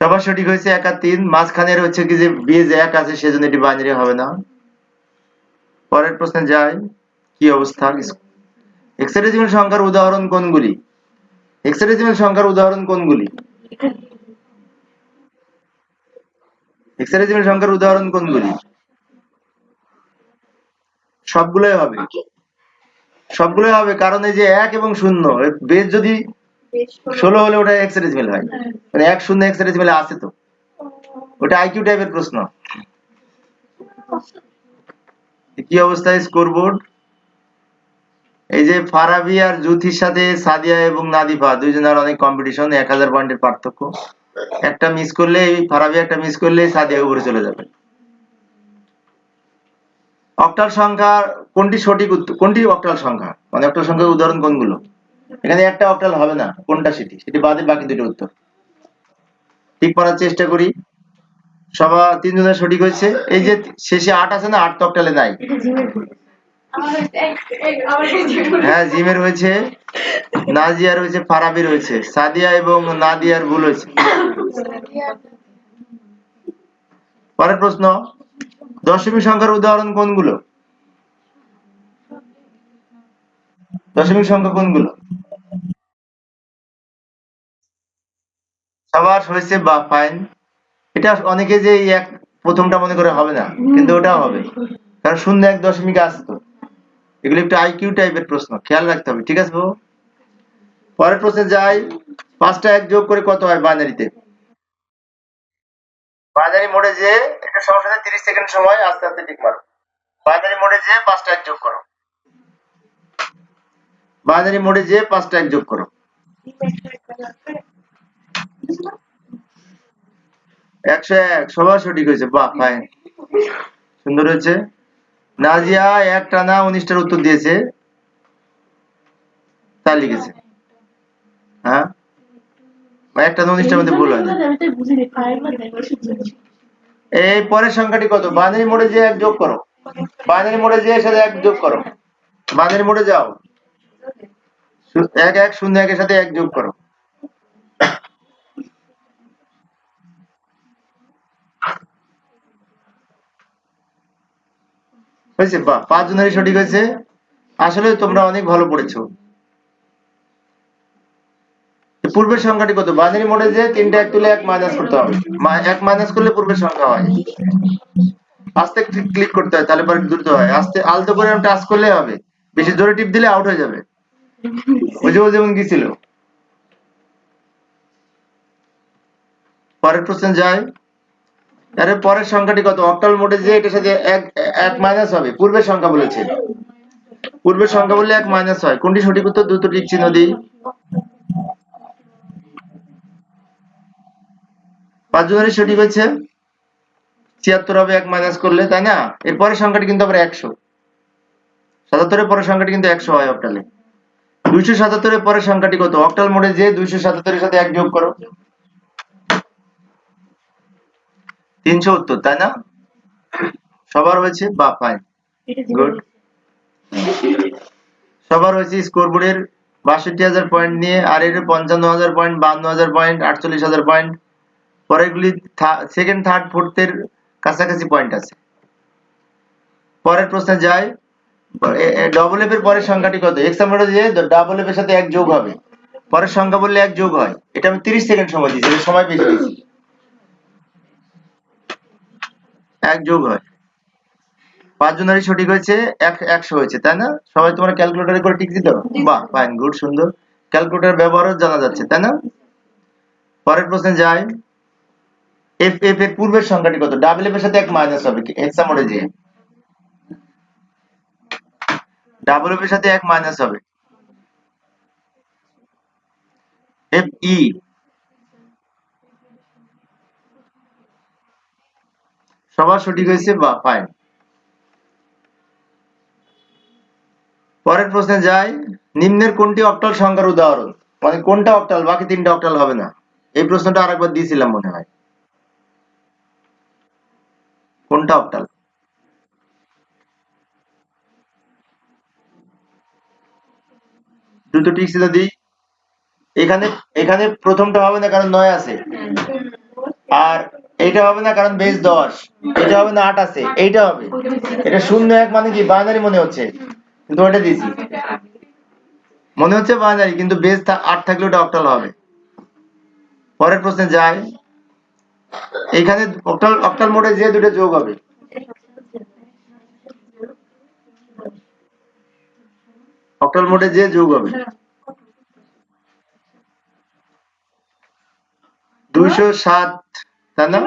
সবার সঠিক হয়েছে 1 আর 3। মাঝখানের হচ্ছে কি যে বেজ 1 আছে, সেজন্য এটি বাইনারি হবে না। পরের প্রশ্নে যাই, কি অবস্থা? হেক্সাডেসিমাল সংখ্যার উদাহরণ কোনগুলি? হেক্সাডেসিমাল সংখ্যার উদাহরণ কোনগুলি? হেক্সাডেসিমাল সংখ্যার উদাহরণ কোনগুলি? সবগুলোই হবে, সবগুলোই হবে, কারণ এই যে 1 এবং 0 এর বেস যদি 16 হলে ওটা হেক্সাডেসিমাল হয়, মানে 1 0 হেক্সাডেসিমালে আছে তো, ওটা আইকিউ টাইপের প্রশ্ন। কি অবস্থা স্কোরবোর্ড? এই যে ফারাবি আর জুথির সাথে সাদিয়া এবং নাদিফা দুইজনের অনেক কম্পিটিশন, 1000 পয়েন্টের পার্থক্য। একটা মিস করলে ফারাবি, একটা মিস করলে সাদিয়া উপরে চলে যাবে। অক্টাল সংখ্যা কোনটি সঠিক উত্তর? কোনটি অক্টাল সংখ্যা, মানে অক্টাল সংখ্যার উদাহরণ কোনগুলো? এখানে একটা অক্টাল হবে না, কোনটা সেটি বাদে বাকি দুটো উত্তর। ঠিক করার চেষ্টা করি। সবার 3 জনের সঠিক হয়েছে। এই যে শেষে 8 আছে না, 8 তো অক্টালে নাই। হ্যাঁ, জিমের হয়েছে, নাজিয়ার হয়েছে, ফারাবির হয়েছে, সাদিয়া এবং নাদিয়ার ভুল হয়েছে। পরের প্রশ্ন, দশমিক সংখ্যার উদাহরণ কোনগুলো? দশমিক সংখ্যা কোনগুলো? সবার হয়েছে, বা ফাইন। এটা অনেকে যে এই এক প্রথমটা মনে করে হবে না, কিন্তু ওটাও হবে, কারণ 0 1 দশমিক আছে তো। এগুলো একটু আইকিউ টাইপের প্রশ্ন, খেয়াল রাখতে হবে, ঠিক আছে বাবু? পরের প্রশ্নে যাই, 5টা 1 যোগ করে কত হয় বাইনারিতে? বাইনারি মোডে যে, এটা সরাসরি 30 সেকেন্ড সময়, আস্তে আস্তে ঠিক মারো। বাইনারি মোডে যে 5টা 1 যোগ করো। বাইনারি মোডে যে 5টা 1 যোগ করো। 101, সবার সঠিক হয়েছে, বাহ ফাইন, সুন্দর হয়েছে। নাজিয়া এক টানা 19টার উত্তর দিয়েছে, তাই লিখেছে। হ্যাঁ, এক টানা 19টার মধ্যে ভুল হয় না। আমি তো বুঝিনি ফাইবার দেখো শুধু এই পরের সংখ্যাটি কত? বাইনারি মোডে যে এক যোগ করো, বাইনারি মোডে যে এর সাথে এক যোগ করো, বাইনারি মোডে যাও, 1101 এর সাথে এক যোগ করো। হয়েছে? বাহ, 5 জনেরই সঠিক হয়েছে। আসলে তোমরা অনেক ভালো পড়েছো। পূর্বের সংখ্যাটি কত? বাইনারি মোডে যে 3টা 1 তুলে 1 মাইনাস করতে হবে, 1 মাইনাস করলে পূর্বের সংখ্যা হয়। আস্তে ক্লিক করতে হয়, তাহলে পরে দ্রুত হয়। আস্তে আলতো করে টাচ করলে হবে, বেশি জোরে টিপ দিলে আউট হয়ে যাবে। ওই যে ও যেমন গিয়েছিল। পরের প্রশ্ন যায়। আরে পরের সংখ্যাটি কত? অক্টাল মোডে যে এটার সাথে এক মাইনাস হবে, পূর্বের সংখ্যা বলেছে, পূর্বের সংখ্যা বললে 1 মাইনাস হয়। কোনটি সঠিক উত্তর? দ্রুত টিক চিহ্ন দিই। 5 জনেরই সঠিক হয়েছে। 76 হবে 1 মাইনাস করলে, তাই না? এর পরের সংখ্যাটি কিন্তু আবার 100। 77 এর পরের সংখ্যাটি কিন্তু 100 হয় অক্টালে। 277 এর পরের সংখ্যাটি কত? অক্টাল মোডে যে 277 এর সাথে 1 যোগ করো, 370, তাই না? সবার হয়েছে? বাহ, ফাইন, এটা গুড। সবার হয়েছে স্কোরবোর্ডের ৬২,০০০ পয়েন্ট নিয়ে, আর এর ৫৫,০০০ পয়েন্ট, ৫২,০০০ পয়েন্ট, ৪৮,০০০ পয়েন্ট। পরেরগুলি সেকেন্ড থার্ড ফোর্থের কাছাকাছি পয়েন্ট আছে। পরের প্রশ্নে যাই। ডবল এফ এর পরের সংখ্যাটি কত? এক্সাম্পল যে ডাবল এফ এর সাথে 1 যোগ হবে, পরের সংখ্যা বললে 1 যোগ হয়। এটা আমি 30 সেকেন্ড সময় দিয়েছি, এটা সময় বেশি দিয়েছি। 1 যোগ হয়। 5 জনেরই সঠিক হয়েছে, 100 হয়েছে, তাই না? সবাই তোমরা ক্যালকুলেটরে করে টিক দিতে? বাহ, ফাইন, গুড, সুন্দর। ক্যালকুলেটর ব্যবহারও জানা যাচ্ছে, তাই না? পরের প্রশ্নে যাই। এফ এফ এর পূর্বের সংখ্যাটি কত? ডাবল এফ এর সাথে 1 মাইনাস হবে, হেক্সামোডে যে ডাবল এফ এর সাথে 1 মাইনাস হবে, এফ ই। সবার সঠিক হয়েছে, বাহ, ফাইন। পরের প্রশ্নে যাই। নিম্নের কোনটি অক্টাল সংখ্যার উদাহরণ? মানে কোনটা অক্টাল, বাকি 3টা অক্টাল হবে না? এই প্রশ্নটা আরেকবার দিয়েছিলাম মনে হয়। কোনটা অক্টাল? দুটো টিক চিহ্ন দিই। এখানে এখানে প্রথমটা হবে না, কারণ 9 আছে, আর এইটা হবে না কারণ বেস 10, এটা হবে না 8 আছে, এইটা হবে। এটা 0 1 মানে কি বাইনারি মনে হচ্ছে, কিন্তু ওটা দিয়েছি মনে হচ্ছে বাইনারি, কিন্তু বেস 8 থাকলে ওটা অক্টাল হবে। পরের প্রশ্নে যাই। এখানে অক্টাল অক্টাল মোডে যে দুটো যোগ হবে, অক্টাল মোডে যে যোগ হবে 207, তাই না?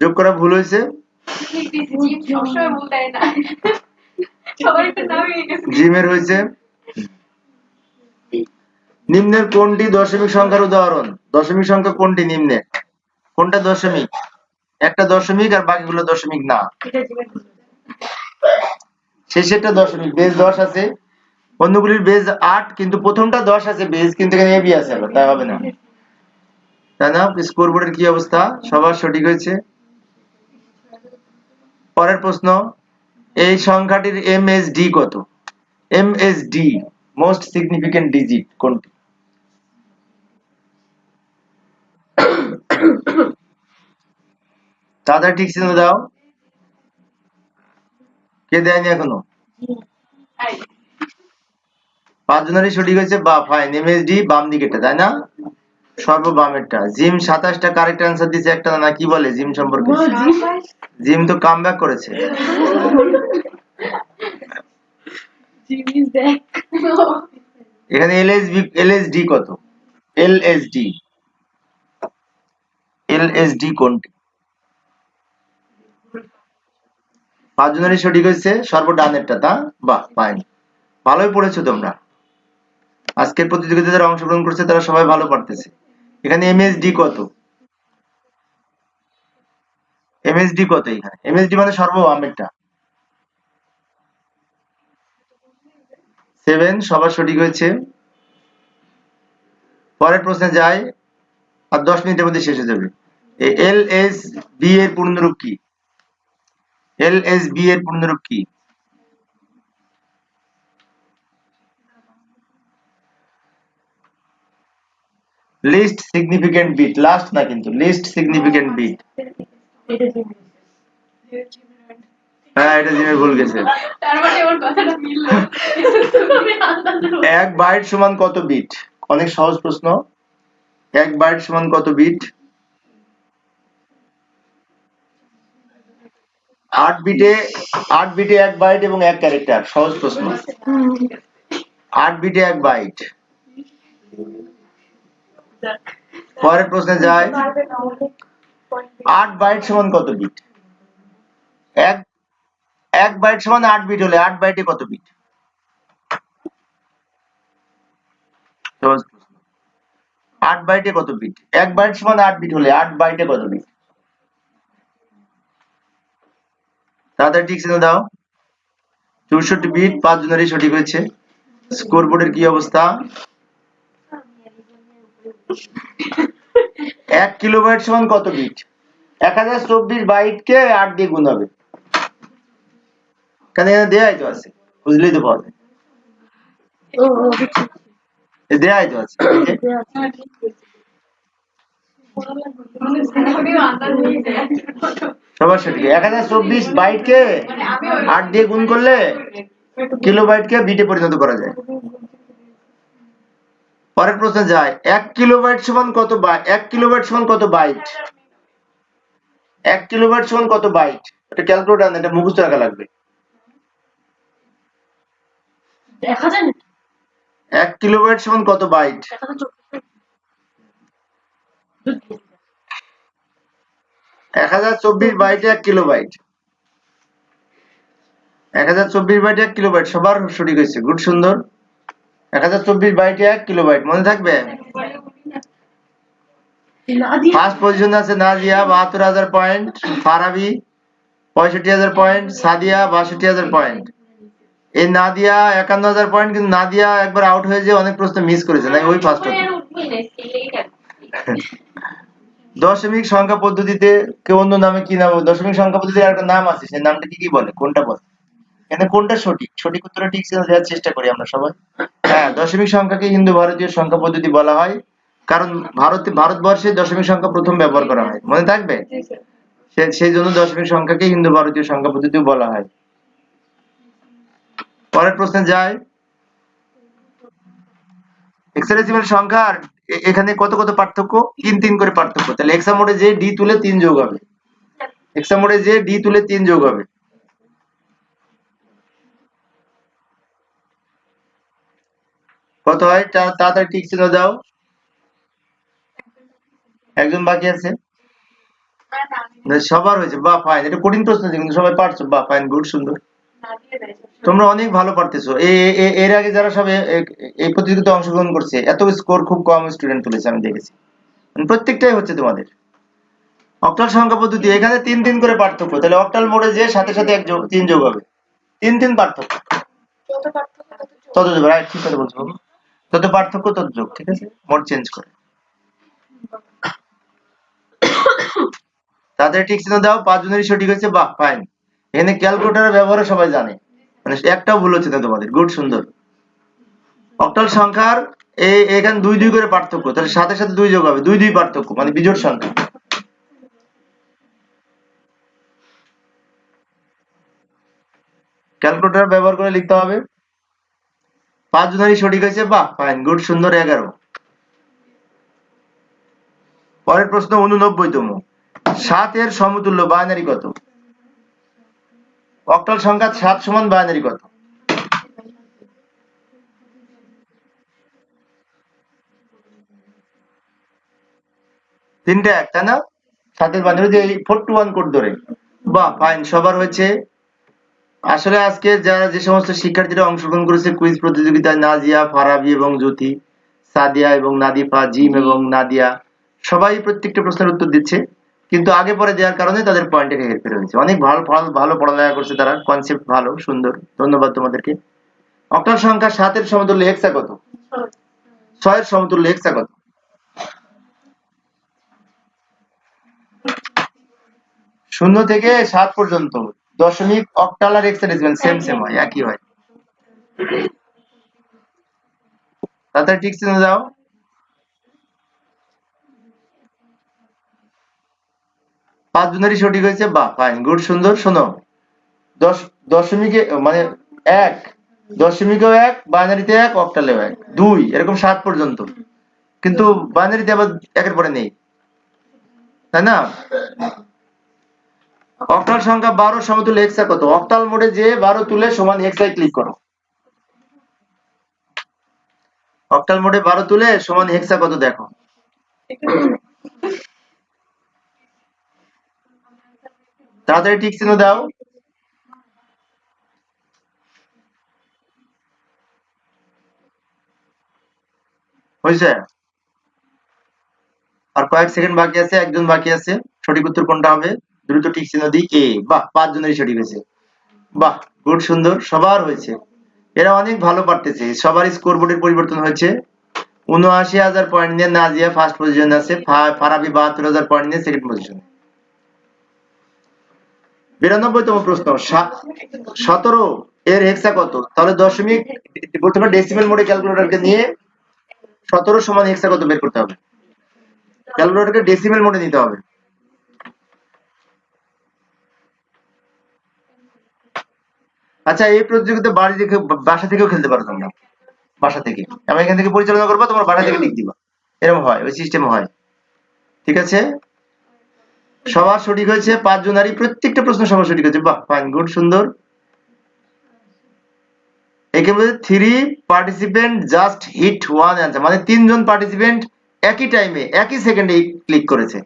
যোগ করা ভুল হয়েছে, জিমের হয়েছে। নিম্নের কোনটি দশমিক সংখ্যার উদাহরণ? দশমিক সংখ্যা কোনটি নিম্নের? কোনটা দশমিক? একটা দশমিক আর বাকিগুলো দশমিক না। শেষেরটা দশমিক, বেস 10 আছে, অন্যগুলির বেস 8, কিন্তু প্রথমটা 10 আছে বেস, কিন্তু এখানে এবি আছে, আবার তাই হবে না, তাই না? স্কোরবোর্ডের কি অবস্থা? সবার সঠিক হয়েছে। পরের প্রশ্ন। এই সংখ্যাটির এমএসডি কত? এমএসডি, মোস্ট সিগনিফিকেন্ট ডিজিট, কোনটি? তাড়াতাড়ি ঠিক চিহ্ন দাও। কে দেয়নি এখনো? 5 জনেরই সঠিক হয়েছে, বা ফাইন। এমএসডি বাম দিকেরটা, তাই না? সর্ববামেরটা। জিম 27টা কারেক্ট অ্যান্সার দিয়েছে, একটা না, কি বলে জিম সম্পর্কে? জিম তো কামব্যাক করেছে। এখানে এলএসবি এলএসডি কত? এলএসডি এলএসডি কোনটি? 5 জনেরই সঠিক হয়েছে, সর্বডানেরটা, তা? বাহ, ফাইন, ভালোই পড়েছো তোমরা। আজকের প্রতিযোগিতায় যারা অংশগ্রহণ করছে তারা সবাই ভালো পারতেছে। এখানে এমএসডি কত? এমএসডি কত এখানে? এমএসডি মানে সর্ববামেরটা 7, সবার সঠিক হয়েছে। পরের প্রশ্নে যাই, আর 10 মিনিটের মধ্যে শেষ হয়ে যাবে। এলএসবি এর পূর্ণরূপ কি? এলএসবি এর পূর্ণরূপ কি? লিস্ট সিগনিফিকেন্ট বিট, লাস্ট না কিন্তু, লিস্ট সিগনিফিকেন্ট বিট। এটা জিনিস হ্যাঁ, এটা জিমে ভুল গেছে। তার মানে ওর কথাটা মিললো তুমি আন্দাজে বলো। 1 বাইট সমান কত বিট? অনেক সহজ প্রশ্ন। 1 বাইট সমান কত বিট? 8 বিটে 1 বাইট এবং 1 ক্যারেক্টার। সহজ প্রশ্ন। 8 বিটে 1 বাইট। পরের প্রশ্নে যাই, 8 বাইট সমান কত বিট? 1 বাইট সমান 8 বিট হলে 8 বাইটে কত বিট? সহজ প্রশ্ন। 8 বাইটে কত বিট? 1 বাইট সমান 8 বিট হলে 8 বাইটে কত বিট? তাড়াতাড়ি ঠিক সিগন্যাল দাও। 64 বিট, 5 জনেরই সঠিক হয়েছে। স্কোরবোর্ডের কি অবস্থা? 1 কিলোবাইট সমান কত বিট? 1024 বাইটকে 8 দিয়ে গুণ হবে। কেন এখানে দেয়াই তো আছে, বুঝলেই তো পারবে। ও দেয়াই তো আছে। সবার সঠিক। 1024 বাইটকে 8 দিয়ে গুণ করলে কিলোবাইটকে বিটে পরিণত করা যায়। পরের প্রশ্নে যায়, 1 কিলোবাইট সমান কত বাইট? 1 কিলোবাইট সমান কত বাইট? 1 কিলোবাইট সমান কত বাইট? এটা ক্যালকুলেটর না, এটা মুখস্থ রাখা লাগবে। দেখা যায় না 1 কিলোবাইট সমান কত বাইট? 1024 বাইটে 1 কিলোবাইট। 1024 বাইটে 1 কিলোবাইট, সবার সঠিক হয়েছে। গুড, সুন্দর। 1024 বাইটে 1 কিলোবাইট মনে থাকবে। ফার্স্ট পজিশনে আছে Nazia 72,000 point, Farabi 65,000 point, Sadia 62,000 point. এই নাদিয়া 51,000 পয়েন্ট, কিন্তু নাদিয়া একবার আউট হয়ে যে অনেক প্রশ্ন মিস করেছে, তাই ওই ফার্স্ট হতো। দশমিক সংখ্যা পদ্ধতিতে কেউ অন্য নামে কি নাম? দশমিক সংখ্যা পদ্ধতির একটা নাম আছে, সেই নামটা কি বলে? কোনটা বলে? এখানে কোনটা সঠিক? সঠিক উত্তরটা ঠিক দেওয়ার চেষ্টা করি আমরা সবাই। হ্যাঁ, দশমিক সংখ্যাকে হিন্দু ভারতীয় সংখ্যা পদ্ধতি বলা হয়, কারণ ভারতবর্ষে দশমিক সংখ্যা প্রথম ব্যবহার করা হয়, মনে থাকবে। সেই জন্য দশমিক সংখ্যাকে হিন্দু ভারতীয় সংখ্যা পদ্ধতি বলা হয়। পরের প্রশ্নে যায়, হেক্সাডেসিমাল সংখ্যার এখানে কত কত পার্থক্য? 3 করে পার্থক্য। তাহলে হেক্সামোডে যে ডি তুলে 3 যোগ হবে, হেক্সামোডে যে ডি তুলে 3 যোগ হবে। কত হয়? তাড়াতাড়ি ঠিক ছিল দাও। একজন বাকি আছে, সবার হয়েছে। বাহ, ফাইন। এটা কঠিন প্রশ্ন ছিল কিন্তু সবাই পারছো। বাহ, ফাইন, গুড, সুন্দর। তোমরা অনেক ভালো পারতেছো। এর আগে যারা সব এই প্রতিযোগিতায় অংশগ্রহণ করছে, এত স্কোর খুব কম স্টুডেন্ট তুলেছে, আমি দেখেছি। প্রত্যেকটাই হচ্ছে তোমাদের। অক্টাল সংখ্যা পদ্ধতি, এখানে 3 করে পার্থক্য। তাহলে অক্টাল মোডে যে সাথে সাথে 3 যোগ হবে। 3 পার্থক্য, তত যোগ। রাইট, ঠিক কথা বলছো বাবু। তত পার্থক্য তত যোগ, ঠিক আছে। মোড চেঞ্জ করে তাদের ঠিক চিহ্ন দাও। 5 জনেরই সঠিক হয়েছে। বাহ, ফাইন। এখানে ক্যালকুলেটরের ব্যবহার সবাই জানে, মানে একটাও ভুল হচ্ছে না তোমাদের। গুড, সুন্দর। অক্টাল সংখ্যার এখানে 2 করে পার্থক্য, তাহলে সাথে সাথে 2 যোগ হবে। 2 পার্থক্য মানে বিজোড় সংখ্যা। ক্যালকুলেটর ব্যবহার করে লিখতে হবে। 5 জনেরই সঠিক হয়েছে। বাহ, ফাইন, গুড, সুন্দর। 11। পরের প্রশ্ন 89তম। 7 এর সমতুল্য বাইনারি কত? অক্টাল সংখ্যা 7 সমান বাইনারি কত? তিনটা এক, তাই না? 7 এর বাইনারি যে 4 to 1 কোড ধরে। বাহ, ফাইন, সবার হয়েছে। আসলে আজকে যারা যে সমস্ত শিক্ষার্থীরা অংশগ্রহণ করেছে কুইজ প্রতিযোগিতায়, নাজিয়া, ফারাবি এবং জ্যোতি, সাদিয়া এবং নাদিফা, জিম এবং নাদিয়া, সবাই প্রত্যেকটা প্রশ্নের উত্তর দিচ্ছে। কিন্তু আগে পরে দেওয়ার কারণে তাদের পয়েন্টে হেরফের হয়েছে। অনেক ভালো ভালো ভালো পড়ালেখা করছে তারা, কনসেপ্ট ভালো, সুন্দর, ধন্যবাদ তোমাদেরকে। অক্টাল সংখ্যা 7 এর সমতুল্য হেক্সা কত? 6 এর সমতুল্য হেক্সা কত? শূন্য থেকে 7 পর্যন্ত দশমিক, অক্টাল আর হেক্সাডেসিমাল সেম সেম হয়, একই হয়। তাড়াতাড়ি ঠিক চিহ্ন দাও। পাঁচ জনেরই সঠিক হয়েছে, বাহ, ফাইন, গুড, সুন্দর। শোনো, দশমিকে মানে 1, দশমিকেও 1, বাইনারিতে 1, অক্টালেও 1, 2 এরকম 7 পর্যন্ত, কিন্তু বাইনারিতে আবার একের পরে নেই, তাই না? অক্টাল সংখ্যা 12 সমতুল্য হেক্সা কত? অক্টাল মোডে যে 12 তুলে সমান হেক্সায় ক্লিক করো। অক্টাল মোডে 12 তুলে সমান হেক্সা কত দেখো। তাড়াতাড়ি ঠিক চিহ্ন দাও। হয়েছে? আর কয়েক সেকেন্ড বাকি আছে, একজন বাকি আছে। সঠিক উত্তর কোনটা হবে? দ্রুত ঠিক চিহ্ন দিই। এ, বাহ, 5 জনেরই সঠিক হয়েছে, বাহ, গুড, সুন্দর, সবার হয়েছে। এরা অনেক ভালো পারতেছে, সবার স্কোরবোর্ডের পরিবর্তন হয়েছে। ৭৯,০০০ পয়েন্ট নিয়ে নাজিয়া ফার্স্ট পজিশন আছে, ফারাবি ৭২,০০০ পয়েন্ট নিয়ে সেকেন্ড পজিশন। ৯২তম প্রশ্ন, 17 এর হেক্সা কত? তাহলে দশমিক, প্রথমে ডেসিমেল মোডে ক্যালকুলেটরকে নিয়ে 17 সমান হেক্সা কত বের করতে হবে। ক্যালকুলেটরকে ডেসিমেল মোডে নিতে হবে। আচ্ছা, এই প্রতিযোগিতা বাড়ি থেকে, বাসা থেকেও খেলতে পারো তোমরা, বাসা থেকে আমি এখান থেকে পরিচালনা করবো, তোমার বাসা থেকে লিখ দিবা, এরকম হয়, ওই সিস্টেম হয়। ঠিক আছে, সবার সঠিক হয়েছে, 5 জনারই প্রত্যেকটা প্রশ্ন সবার সঠিক হয়েছে, বাহ, ফাইন, গুড, সুন্দর। একে বলে 3 participant just hit one answer, মানে 3 জন পার্টিসিপেন্ট একই টাইমে একই সেকেন্ডে ক্লিক করেছে।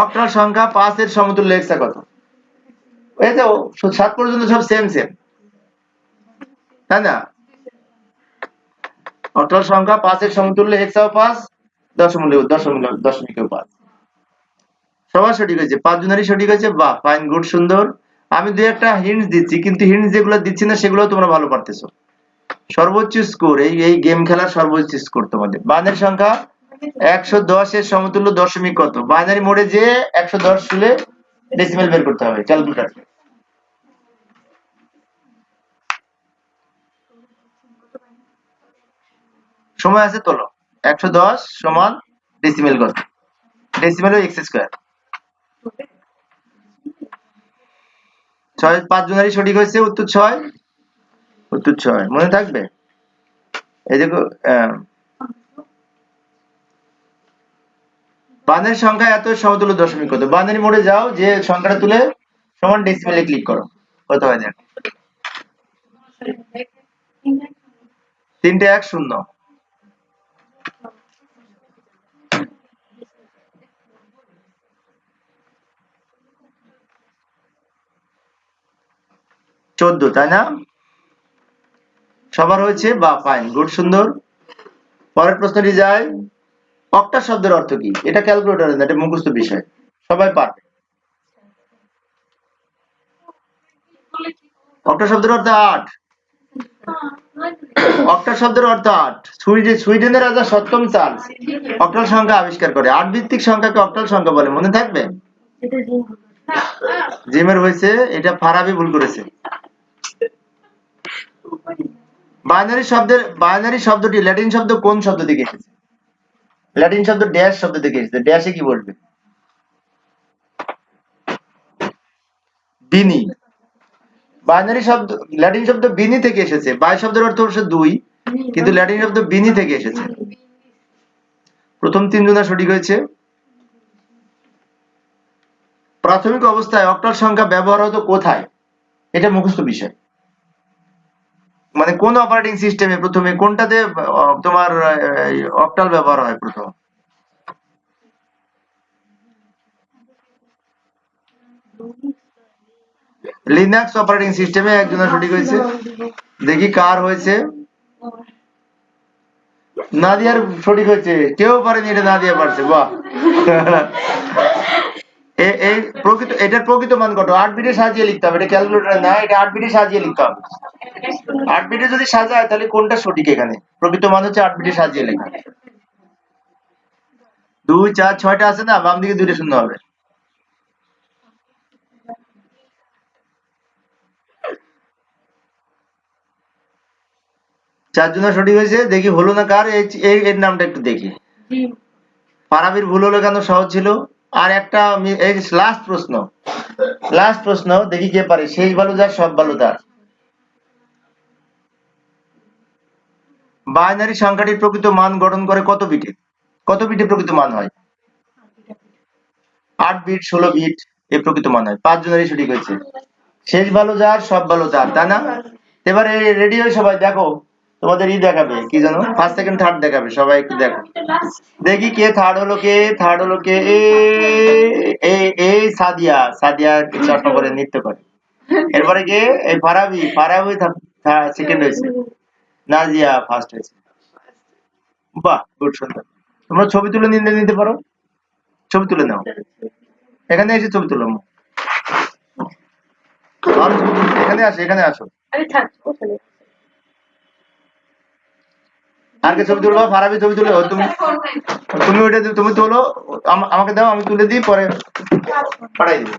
অক্টাল সংখ্যা 5 এর সমতুল্য হেক্সা কত? এই তো 7 পর্যন্ত সব সেম সেম, তাই না? অক্টাল সংখ্যা 5 এর সমতুল্য হেক্সাও 5, দশমিকেও 5। সবার সঠিক হয়েছে, 5 জনেরই সঠিক হয়েছে, বাহ, ফাইন, গুড, সুন্দর। আমি দুই একটা হিন্টস দিচ্ছি, কিন্তু হিন্টস যেগুলো দিচ্ছি না সেগুলো তোমরা ভালো পারতেছো। সর্বোচ্চ স্কোর, এই গেম খেলার সর্বোচ্চ স্কোর তোমাদের। বাইনারি সংখ্যা 110 এর সমতুল্য দশমিক কত? বাইনারি মোডে যে 110 তুলে ডেসিমেল বের করতে হবে ক্যালকুলেটর। সময় আছে, তোলো। 110 সমান ডেসিমেল কত? Decimal x square. 6, 5 জনেরই সঠিক হয়েছে, উত্তর 6, উত্তর 6 মনে থাকবে। এই দেখো, বাইনারি সংখ্যা এত সমতুল্য দশমিক কত? বাইনারি মোডে যাও, যে সংখ্যাটা তুলে সমান ডেসিমেলে ক্লিক করো, কত হয় দেখ। 3টে 1 0। চোদ্দ, তাই না? সবার হয়েছে, বা ফাইন, গুড, সুন্দর। পরের প্রশ্নটি যায়, অক্টা শব্দের অর্থ কি? এটা ক্যালকুলেটর না, এটা মুখস্থ বিষয়, সবাই পারবে। অক্টা শব্দের অর্থ 8। অক্টা শব্দের অর্থ 8। সুইডেনের রাজা সপ্তম চার্লস অক্টাল সংখ্যা আবিষ্কার করে। 8 ভিত্তিক সংখ্যাকে অক্টাল সংখ্যা বলে, মনে থাকবে। জিমের হয়েছে, এটা ফারাবি ভুল করেছে। বাইনারি শব্দটি ল্যাটিন শব্দ কোন শব্দ থেকে এসেছে? ল্যাটিন শব্দ ড্যাশ শব্দ থেকে এসেছে। ড্যাশে কি বলবে? বিনি। বাইনারি শব্দ, ল্যাটিন শব্দ বিনি থেকে এসেছে। বাই শব্দের অর্থ অবশ্য 2, কিন্তু ল্যাটিন শব্দ বিনি থেকে এসেছে। প্রথম 3 জনা সঠিক হয়েছে। প্রাথমিক অবস্থায় অক্টাল সংখ্যা ব্যবহার হতো কোথায়? এটা মুখস্থ বিষয়, মানে কোন অপারেটিং সিস্টেমে প্রথমে কোনটাতে তোমার অক্টাল ব্যবহার হয় প্রথম? লিনাক্স অপারেটিং সিস্টেমে। একজনের সঠিক হয়েছে, দেখি কার হয়েছে। নাদিয়ার সঠিক হয়েছে, কেউ পারেনি, এটা নাদিয়া পারছে, বাহ। এই এটার প্রকৃত মান কত? 8 বিটে সাজিয়ে লিখতে হবে, এটা ক্যালকুলেটরে না, এটা 8 বিটে সাজিয়ে লিখতে হবে। 8 বিটে যদি সাজায় তাহলে কোনটা সঠিক? এখানে প্রকৃত মান হচ্ছে 8 বিটে সাজিয়ে লেখা। 2 4 6টা আছে না, বাম দিকে 2টা শূন্য হবে। চারজনা সঠিক হয়েছে, দেখি হলো না কার? এর নামটা একটু দেখি। ফারাবির ভুল হলো কেন? সহজ ছিল। আর একটা এই লাস্ট প্রশ্ন দেখি কে পারে। শেষ ভালো যার সব ভালো তার। বাইনারি সংখ্যাটির প্রকৃত মান গঠন করে কত বিটে? কত বিটে প্রকৃত মান হয়? 8 বিট, 16 বিট এর প্রকৃত মান হয়। 5 জনেরই সঠিক হয়েছে। শেষ ভালো যার সব ভালো তার, তাই না? এবারে রেডি হয়ে সবাই দেখো, তোমাদের দেখাবে কি জানো, ফার্স্ট সেকেন্ড থার্ড দেখাবে, সবাই একটু দেখো। দেখি কে থার্ড হলো, কে এই সাদিয়া 4 নম্বরে নৃত্য করে। এরপরে কে? এই ফারাবি সেকেন্ড হয়েছে। নাজিয়া ফার্স্ট হয়েছে। বাহ, গুড, সুন্দর। তোমরা ছবি তুলে নিতে পারো, ছবি তুলে নাও, এখানে এসে ছবি তুলো। এখানে আসো। আর কে ছবি তুলবা? ফারাবি ছবি তুলে, তুমি ওইটা তুমি তোলো, আমাকে দাও, আমি তুলে দিই, পরে পাঠাই দিবো।